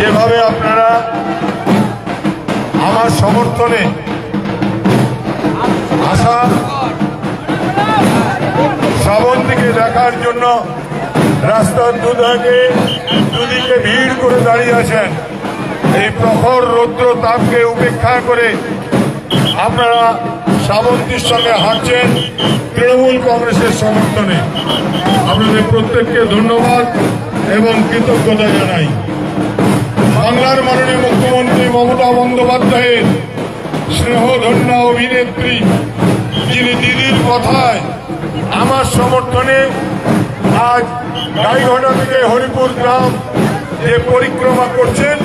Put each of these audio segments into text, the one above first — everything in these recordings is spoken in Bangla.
যেভাবে আপনারা আমার সমর্থনে আসা শ্রাবন্তীকে দেখার জন্য রাস্তার দুদিকে ভিড় করে দাঁড়িয়ে আছেন, এই প্রখর রৌদ্র তাপকে উপেক্ষা করে আপনারা শ্রাবন্তীর সঙ্গে হাঁটছেন তৃণমূল কংগ্রেসের সমর্থনে। আপনাদের প্রত্যেককে ধন্যবাদ এবং কৃতজ্ঞতা জানাই। বাংলার মাননীয় মুখ্যমন্ত্রী মমতা বন্দ্যোপাধ্যায়ের স্নেহধন্যা অভিনেত্রী, যিনি দিদির কথায় আমার সমর্থনে আজ গাইঘাটা থেকে হরিপুর গ্রাম যে পরিক্রমা করছেন,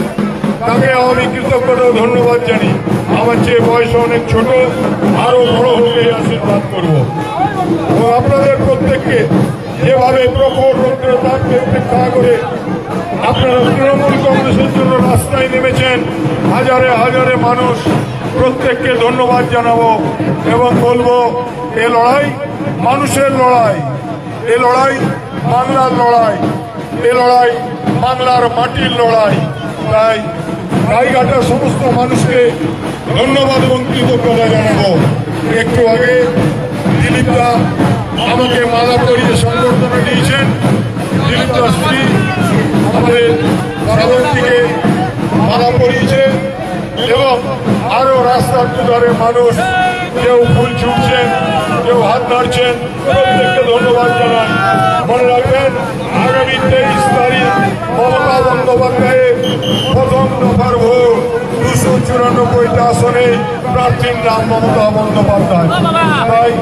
তাকে আমি কৃতজ্ঞতা ধন্যবাদ জানি। আমার চেয়ে বয়স অনেক ছোট, আরো বড় হতে আশীর্বাদ করব। এবং আপনাদের প্রত্যেককে যেভাবে প্রখর রৌদ্রের তাপকে উপেক্ষা করে আপনারা তৃণমূল কংগ্রেসের জন্য রাস্তায় নেমেছেন, হাজারে হাজারে মানুষ, প্রত্যেককে ধন্যবাদ জানাবো এবং বলবো এ লড়াই মানুষের লড়াই, এ লড়াই বাংলার লড়াই, এ লড়াই বাংলার মাটির লড়াই। তাই গাইঘাটার সমস্ত মানুষকে ধন্যবাদ এবং কৃতজ্ঞতা জানাবো। একটু আগে দিলীপদা আমাকে মালা পরিয়ে সংবর্ধনা দিয়েছেন। দিলীপদা স্ত্রী আমাদের শ্রাবন্তীকে মালা পরিয়েছে এবং আরো রাস্তার দুধারে মানুষ কেউ ফুল ছুটছেন, কেউ হাত নাড়ছেন, প্রত্যেককে ধন্যবাদ জানান। মনে রাখবেন আগামী 23 তারিখ মমতা বন্দ্যোপাধ্যায়ের প্রথম দফার ভোট 294টা আসনে প্রার্থীর নাম মমতা বন্দ্যোপাধ্যায়। তাই